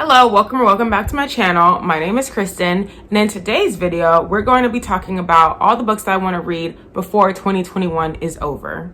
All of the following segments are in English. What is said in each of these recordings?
Hello, welcome back to my channel. My name is Kristen, and in today's video, we're going to be talking about all the books that I want to read before 2021 is over.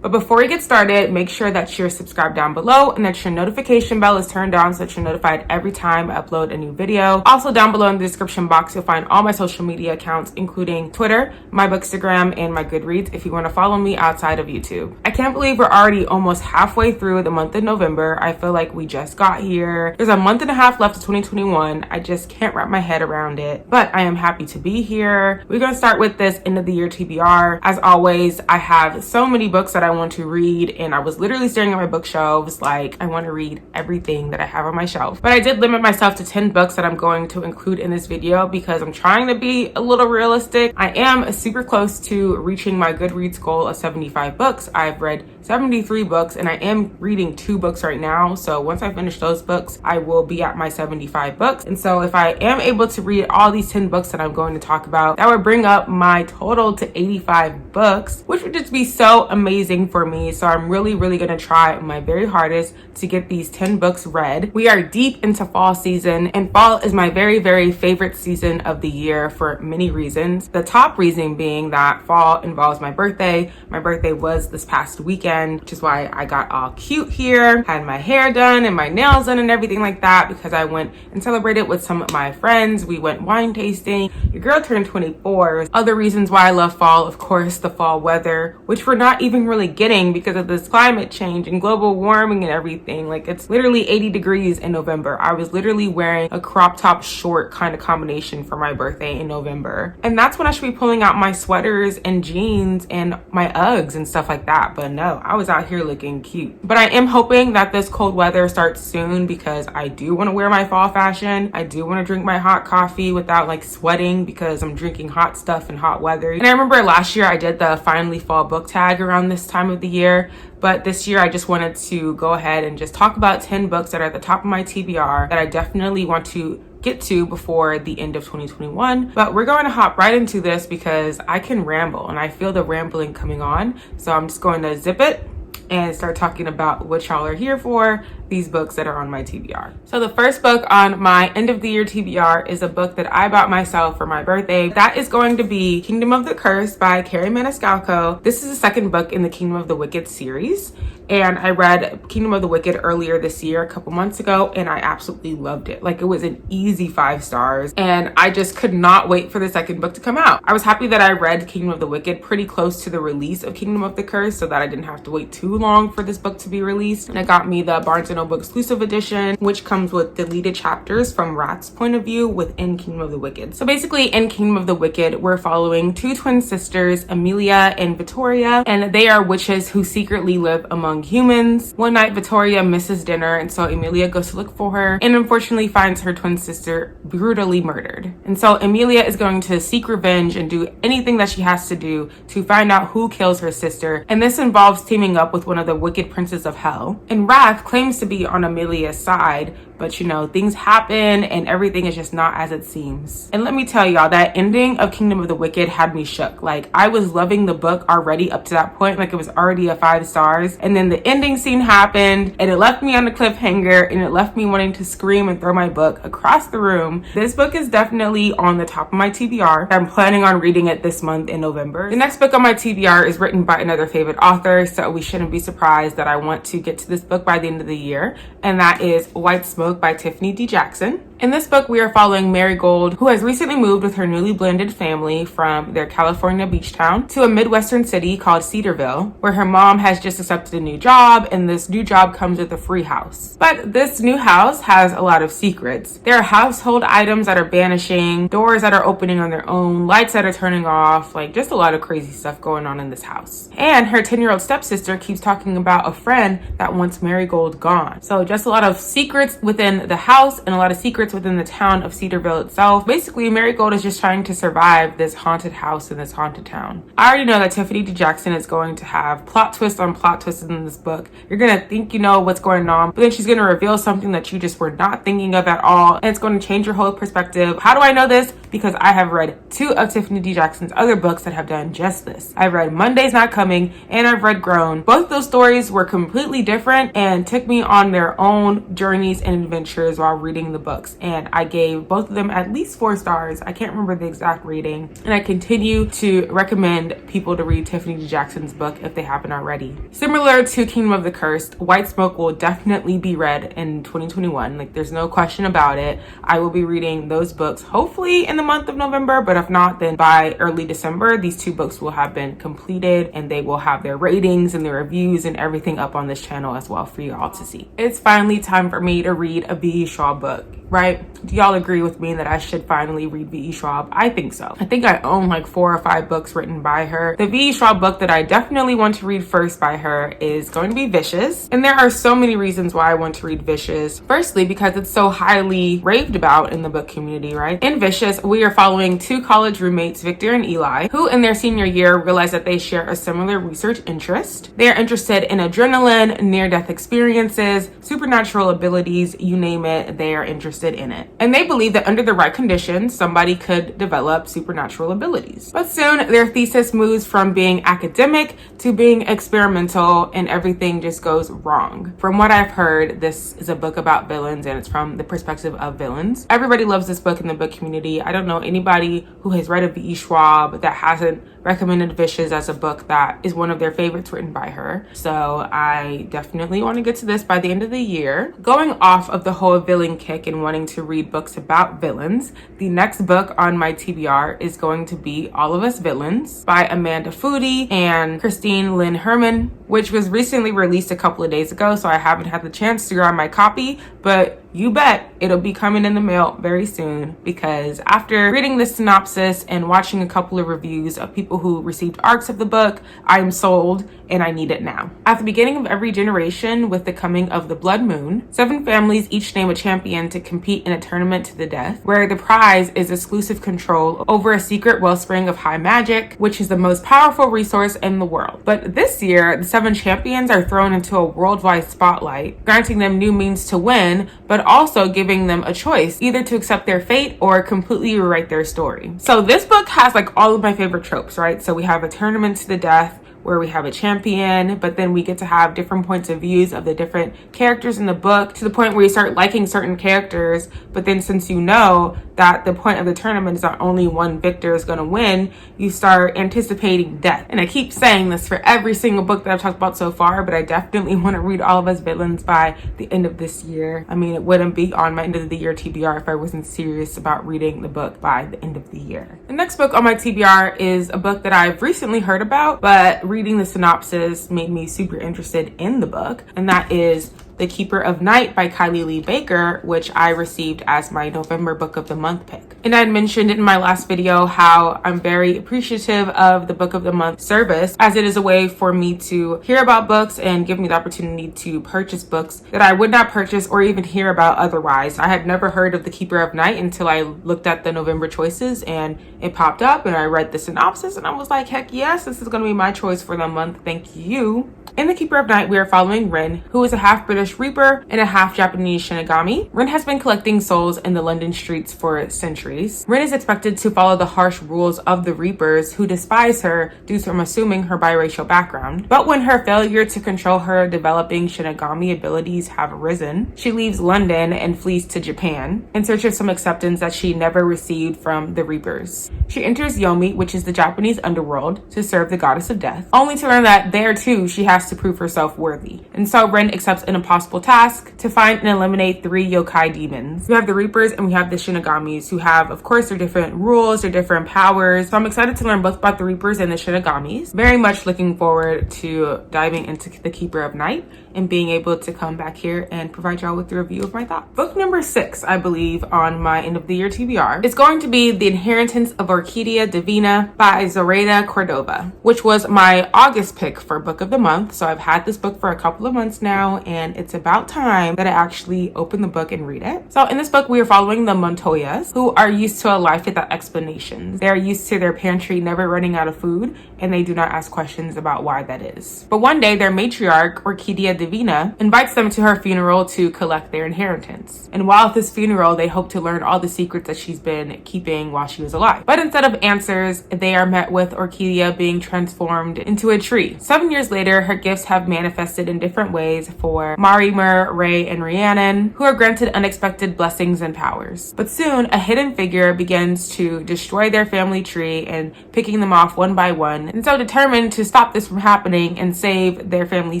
But before we get started, make sure that you're subscribed down below and that your notification bell is turned on so that you're notified every time I upload a new video. Also down below in the description box, you'll find all my social media accounts, including Twitter, my Bookstagram, and my Goodreads if you want to follow me outside of YouTube. I can't believe we're already almost halfway through the month of November. I feel like we just got here. There's a month and a half left of 2021. I just can't wrap my head around it, but I am happy to be here. We're going to start with this end of the year TBR. As always, I have so many books that I want to read, and I was literally staring at my bookshelves like I want to read everything that I have on my shelf. But I did limit myself to 10 books that I'm going to include in this video because I'm trying to be a little realistic. I am super close to reaching my Goodreads goal of 75 books. I've read 73 books and I am reading 2 books right now. So once I finish those books, I will be at my 75 books. And so if I am able to read all these 10 books that I'm going to talk about, that would bring up my total to 85 books, which would just be so amazing for me. So I'm really going to try my very hardest to get these 10 books read. We are deep into fall season, and fall is my very favorite season of the year for many reasons. The top reason being that fall involves my birthday. My birthday was this past weekend, which is why I got all cute here, had my hair done and my nails done and everything like that, because I went and celebrated with some of my friends. We went wine tasting. Your girl turned 24. Other reasons why I love fall, of course, the fall weather, which we're not even really getting because of this climate change and global warming and everything. Like, it's literally 80 degrees in November. I was literally wearing a crop top short kind of combination for my birthday in November. And that's when I should be pulling out my sweaters and jeans and my Uggs and stuff like that. But no, I was out here looking cute. But I am hoping that this cold weather starts soon because I do want to wear my fall fashion. I do want to drink my hot coffee without like sweating because I'm drinking hot stuff in hot weather. And I remember last year I did the Finally Fall book tag around this time of the year. But this year I just wanted to go ahead and just talk about 10 books that are at the top of my TBR that I definitely want to get to before the end of 2021. But we're going to hop right into this because I can ramble and I feel the rambling coming on. So I'm just going to zip it and start talking about what y'all are here for, these books that are on my TBR. So the first book on my end of the year TBR is a book that I bought myself for my birthday. That is going to be Kingdom of the Curse by Kerri Maniscalco. This is the second book in the Kingdom of the Wicked series. And I read Kingdom of the Wicked earlier this year, a couple months ago, and I absolutely loved it. Like, it was an easy 5 stars, and I just could not wait for the second book to come out. I was happy that I read Kingdom of the Wicked pretty close to the release of Kingdom of the Curse so that I didn't have to wait too long for this book to be released. And it got me the Barnes & Noble exclusive edition, which comes with deleted chapters from Rat's point of view within Kingdom of the Wicked. So basically in Kingdom of the Wicked, we're following 2 twin sisters, Amelia and Victoria, and they are witches who secretly live among humans. One night Victoria misses dinner, and so Amelia goes to look for her and unfortunately finds her twin sister brutally murdered. And so Amelia is going to seek revenge and do anything that she has to do to find out who kills her sister, and this involves teaming up with one of the wicked princes of hell. And Wrath claims to be on Amelia's side, but you know, things happen and everything is just not as it seems. And let me tell y'all, that ending of Kingdom of the Wicked had me shook. Like, I was loving the book already up to that point. Like, it was already a 5 stars. And then the ending scene happened and it left me on a cliffhanger and it left me wanting to scream and throw my book across the room. This book is definitely on the top of my TBR. I'm planning on reading it this month in November. The next book on my TBR is written by another favorite author, so we shouldn't be surprised that I want to get to this book by the end of the year. And that is White Smoke by Tiffany D. Jackson. In this book, we are following Marigold, who has recently moved with her newly blended family from their California beach town to a Midwestern city called Cedarville, where her mom has just accepted a new job, and this new job comes with a free house. But this new house has a lot of secrets. There are household items that are vanishing, doors that are opening on their own, lights that are turning off, like just a lot of crazy stuff going on in this house. And her 10-year-old stepsister keeps talking about a friend that wants Marigold gone. So just a lot of secrets within the house and a lot of secrets secrets within the town of Cedarville itself. Basically, Marigold is just trying to survive this haunted house in this haunted town. I already know that Tiffany D. Jackson is going to have plot twists on plot twists in this book. You're gonna think you know what's going on, but then she's gonna reveal something that you just were not thinking of at all, and it's going to change your whole perspective. How do I know this? Because I have read 2 of Tiffany D. Jackson's other books that have done just this. I've read Monday's Not Coming and I've read Grown. Both those stories were completely different and took me on their own journeys and adventures while reading the books, and I gave both of them at least 4 stars. I can't remember the exact rating, and I continue to recommend people to read Tiffany D. Jackson's book if they haven't already. Similar to Kingdom of the Cursed, White Smoke will definitely be read in 2021. Like, there's no question about it. I will be reading those books hopefully in the month of November, but if not, then by early December these 2 books will have been completed and they will have their ratings and their reviews and everything up on this channel as well for you all to see. It's finally time for me to read a VE Schwab book, right? Do y'all agree with me that I should finally read VE Schwab? I think so. I think I own like 4 or 5 books written by her. The VE Schwab book that I definitely want to read first by her is going to be Vicious. And there are so many reasons why I want to read Vicious. Firstly, because it's so highly raved about in the book community, right? In Vicious, we are following 2 college roommates, Victor and Eli, who in their senior year realize that they share a similar research interest. They are interested in adrenaline, near-death experiences, supernatural abilities, you name it, they are interested in it. And they believe that under the right conditions, somebody could develop supernatural abilities. But soon, their thesis moves from being academic to being experimental, and everything just goes wrong. From what I've heard, this is a book about villains, and it's from the perspective of villains. Everybody loves this book in the book community. I don't know anybody who has read a VE Schwab that hasn't recommended Vicious as a book that is one of their favorites written by her. So I definitely want to get to this by the end of the year. Going off of the whole villain kick and wanting to read books about villains, the next book on my TBR is going to be All of Us Villains by Amanda Foody and Christine Lynn Herman, which was recently released a couple of days ago, so I haven't had the chance to grab my copy, but you bet it'll be coming in the mail very soon, because after reading the synopsis and watching a couple of reviews of people who received arcs of the book, I am sold and I need it now. At the beginning of every generation, with the coming of the blood moon, 7 families each name a champion to compete in a tournament to the death, where the prize is exclusive control over a secret wellspring of high magic, which is the most powerful resource in the world. But this year, the 7 champions are thrown into a worldwide spotlight, granting them new means to win, but also giving them a choice, either to accept their fate or completely rewrite their story. So this book has like all of my favorite tropes, right? So we have a tournament to the death, where we have a champion, but then we get to have different points of views of the different characters in the book, to the point where you start liking certain characters. But then since you know that the point of the tournament is that only one victor is going to win, you start anticipating death. And I keep saying this for every single book that I've talked about so far, but I definitely want to read All of Us Villains by the end of this year. I mean, it wouldn't be on my end of the year TBR if I wasn't serious about reading the book by the end of the year. The next book on my TBR is a book that I've recently heard about, but reading the synopsis made me super interested in the book, and that is The Keeper of Night by Kylie Lee Baker, which I received as my November Book of the Month pick. And I had mentioned in my last video how I'm very appreciative of the Book of the Month service, as it is a way for me to hear about books and give me the opportunity to purchase books that I would not purchase or even hear about otherwise. I had never heard of The Keeper of Night until I looked at the November choices and it popped up, and I read the synopsis and I was like, heck yes, this is going to be my choice for the month. Thank you. In The Keeper of Night, we are following Rin, who is a half British Reaper and a half Japanese Shinigami. Rin has been collecting souls in the London streets for centuries. Rin is expected to follow the harsh rules of the Reapers, who despise her due to, I'm assuming, her biracial background. But when her failure to control her developing Shinigami abilities have arisen, she leaves London and flees to Japan in search of some acceptance that she never received from the Reapers. She enters Yomi, which is the Japanese underworld, to serve the goddess of death, only to learn that there too she has to prove herself worthy. And so Rin accepts an impossible task to find and eliminate 3 yokai demons. We have the Reapers and we have the Shinigamis, who have, of course, their different rules, their different powers. So I'm excited to learn both about the Reapers and the Shinigamis. Very much looking forward to diving into The Keeper of Night and being able to come back here and provide y'all with a review of my thoughts. Book number 6, I believe, on my end of the year TBR is going to be The Inheritance of Orquidea Divina by Zoraida Cordova, which was my August pick for Book of the Month. So I've had this book for a couple of months now, and it's about time that I actually open the book and read it. So in this book, we are following the Montoyas, who are used to a life without explanations. They are used to their pantry never running out of food, and they do not ask questions about why that is. But one day, their matriarch, Orquidea Divina, invites them to her funeral to collect their inheritance. And while at this funeral, they hope to learn all the secrets that she's been keeping while she was alive. But instead of answers, they are met with Orquidea being transformed into a tree. 7 years later, her gifts have manifested in different ways for Marimer, Ray, and Rhiannon, who are granted unexpected blessings and powers. But soon, a hidden figure begins to destroy their family tree and picking them off one by one. And so determined to stop this from happening and save their family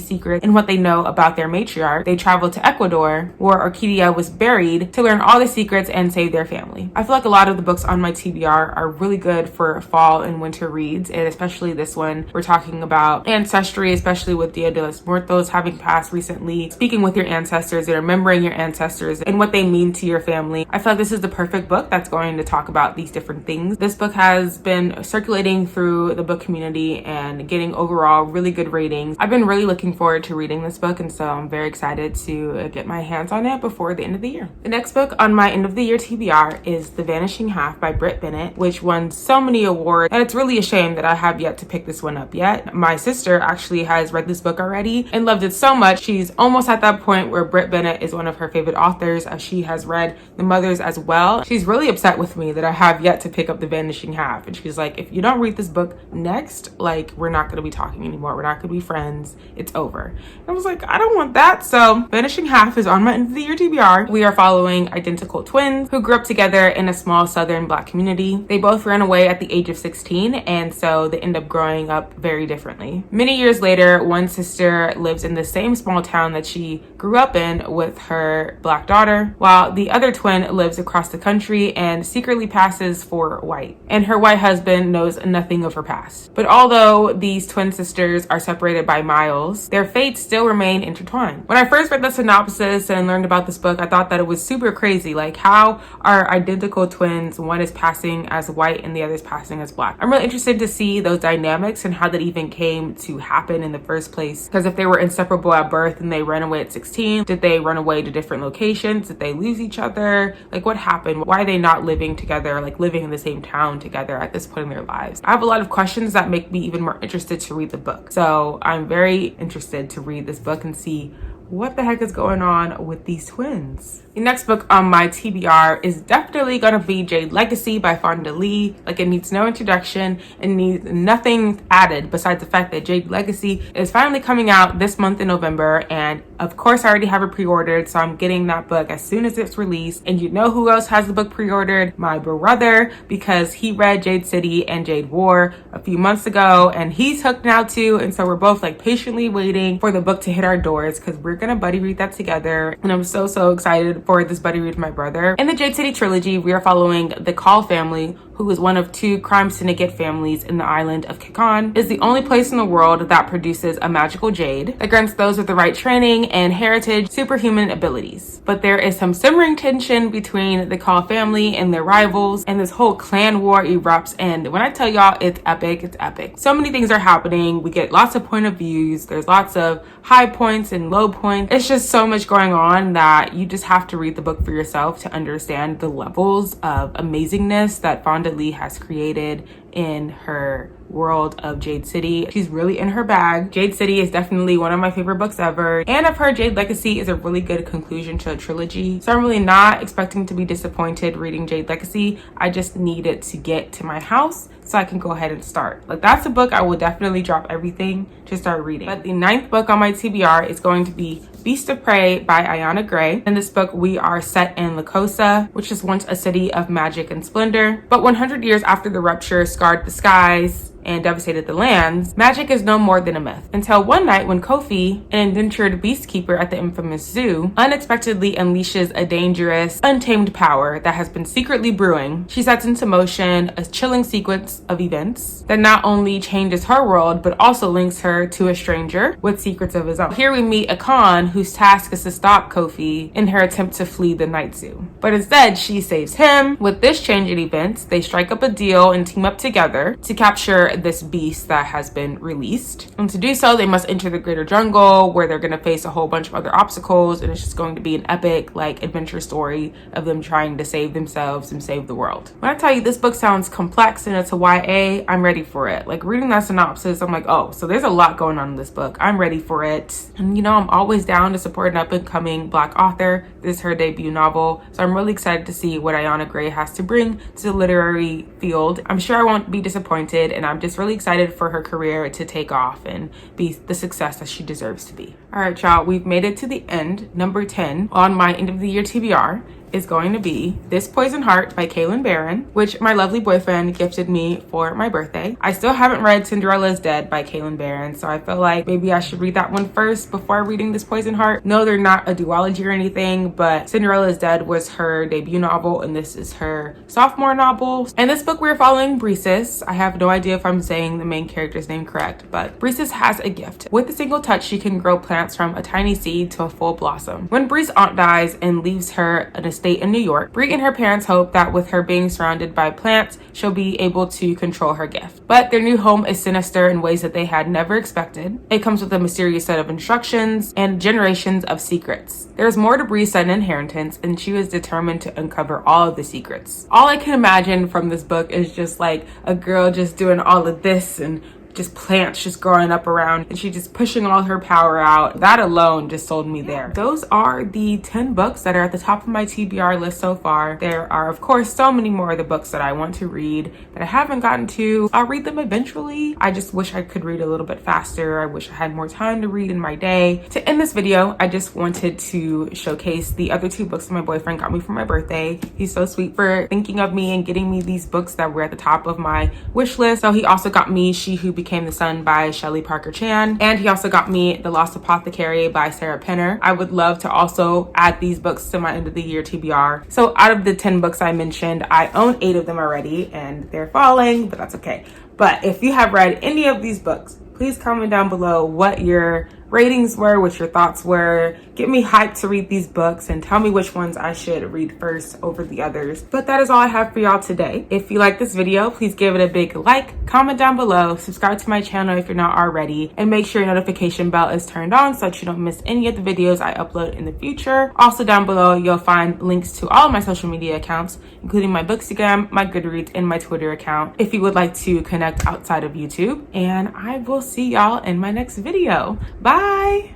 secret and what they know about their matriarch, they travel to Ecuador, where Orquidea was buried, to learn all the secrets and save their family. I feel like a lot of the books on my TBR are really good for fall and winter reads, and especially this one. We're talking about ancestry, especially with Dia de los Muertos having passed recently, speaking with your ancestors and remembering your ancestors and what they mean to your family. I feel like this is the perfect book that's going to talk about these different things. This book has been circulating through the book community and getting overall really good ratings. I've been really looking forward to reading this book, and so I'm very excited to get my hands on it before the end of the year. The next book on my end of the year TBR is The Vanishing Half by Bennett, which won so many awards, and it's really a shame that I have yet to pick this one up yet. My sister actually has read this book already and loved it so much. She's almost at that point where Bennett is one of her favorite authors, as she has read The Mothers as well. She's really upset with me that I have yet to pick up The Vanishing Half, and she's like, if you don't read this book next, like, we're not going to be talking anymore. We're not going to be friends. It's over. And I was like, I don't want that. So Vanishing Half is on my end of the year TBR. We are following identical twins who grew up together in a small southern Black community. They both ran away at the age of 16, and so they end up growing up very differently. Many years later, one sister lives in the same small town that she grew up in with her Black daughter, while the other twin lives across the country and secretly passes for white. And her white husband knows nothing of her past. But although these twin sisters are separated by miles, their fates still remain intertwined. When I first read the synopsis and learned about this book, I thought that it was super crazy. Like, how are identical twins, one is passing as white and the other is passing as Black? I'm really interested to see those dynamics and how that even came to happen in the first place. Because if they were inseparable at birth and they ran away at 16, did they run away to different locations? Did they lose each other? Like, what happened? Why are they not living together, like living in the same town together at this point in their lives? I have a lot of questions that make me even more interested to read the book. So I'm very interested to read this book and see what the heck is going on with these twins. The next book on my TBR is definitely gonna be Jade Legacy by Fonda. Like, it needs no introduction and needs nothing added besides the fact that Jade Legacy is finally coming out this month in November, and of course I already have it pre-ordered, so I'm getting that book as soon as it's released. And you know who else has the book pre-ordered? My brother, because he read Jade City and Jade War a few months ago, and he's hooked now too, and so we're both like patiently waiting for the book to hit our doors because we're gonna buddy read that together, and I'm so excited for this buddy read with my brother. In the Jade City trilogy, we are following the Call family, who is one of 2 crime syndicate families in the island of Kekon. Is the only place in the world that produces a magical jade that grants those with the right training and heritage superhuman abilities. But there is some simmering tension between the Call family and their rivals, and this whole clan war erupts, and when I tell y'all, it's epic, it's epic. So many things are happening. We get lots of point of views. There's lots of high points and low points. It's just so much going on that you just have to read the book for yourself to understand the levels of amazingness that Fonda has created in her world of Jade City. She's really in her bag. Jade City is definitely one of my favorite books ever, and I've heard Jade Legacy is a really good conclusion to a trilogy, so I'm really not expecting to be disappointed reading Jade Legacy. I just need it to get to my house so I can go ahead and start. Like, that's a book I will definitely drop everything to start reading. But the 9th book on my TBR is going to be Beast of Prey by Ayana Gray. In this book, we are set in La Cosa, which is once a city of magic and splendor. But 100 years after the rupture scarred the skies and devastated the lands, magic is no more than a myth. Until one night when Kofi, an indentured beastkeeper at the infamous zoo, unexpectedly unleashes a dangerous, untamed power that has been secretly brewing. She sets into motion a chilling sequence of events that not only changes her world, but also links her to a stranger with secrets of his own. Here we meet a Khan whose task is to stop Kofi in her attempt to flee the night zoo. But instead, she saves him. With this change in events, they strike up a deal and team up together to capture this beast that has been released. And to do so, they must enter the greater jungle where they're going to face a whole bunch of other obstacles, and it's just going to be an epic like adventure story of them trying to save themselves and save the world. When I tell you this book sounds complex and it's a YA, I'm ready for it. Like reading that synopsis, I'm like, oh, so there's a lot going on in this book. I'm ready for it. And you know, I'm always down to support an up and coming Black author. This is her debut novel, so I'm really excited to see what Ayana Gray has to bring to the literary field. I'm sure I won't be disappointed, and I'm just really excited for her career to take off and be the success that she deserves to be. All right, y'all, we've made it to the end. Number 10 on my end of the year TBR is going to be This Poison Heart by Kalynn Bayron, which my lovely boyfriend gifted me for my birthday. I still haven't read Cinderella is Dead by Kalynn Bayron, so I feel like maybe I should read that one first before reading This Poison Heart. No, they're not a duology or anything, but Cinderella is Dead was her debut novel and this is her sophomore novel. In this book, we're following Briseis. I have no idea if I'm saying the main character's name correct, but Briseis has a gift. With a single touch, she can grow plants from a tiny seed to a full blossom. When Brie's aunt dies and leaves her an estate in New York, Brie and her parents hope that with her being surrounded by plants, she'll be able to control her gift. But their new home is sinister in ways that they had never expected. It comes with a mysterious set of instructions and generations of secrets. There's more to Brie's sudden inheritance, and she was determined to uncover all of the secrets. All I can imagine from this book is just like a girl just doing all of this and just plants just growing up around, and she just pushing all her power out. That alone just sold me there. Those are the 10 books that are at the top of my TBR list so far. There are of course so many more of the books that I want to read that I haven't gotten to. I'll read them eventually. I just wish I could read a little bit faster. I wish I had more time to read in my day. To end this video, I just wanted to showcase the other 2 books that my boyfriend got me for my birthday. He's so sweet for thinking of me and getting me these books that were at the top of my wish list. So he also got me She Who Became the Sun by Shelley Parker Chan, and he also got me The Lost Apothecary by Sarah Penner. I would love to also add these books to my end of the year TBR. So out of the 10 books I mentioned, I own 8 of them already and they're falling, but that's okay. But if you have read any of these books, please comment down below what your ratings were, what your thoughts were. Get me hyped to read these books and tell me which ones I should read first over the others. But that is all I have for y'all today. If you like this video, please give it a big like, comment down below, subscribe to my channel if you're not already, and make sure your notification bell is turned on so that you don't miss any of the videos I upload in the future. Also down below, you'll find links to all of my social media accounts, including my Bookstagram, my Goodreads, and my Twitter account if you would like to connect outside of YouTube. And I will see y'all in my next video. Bye!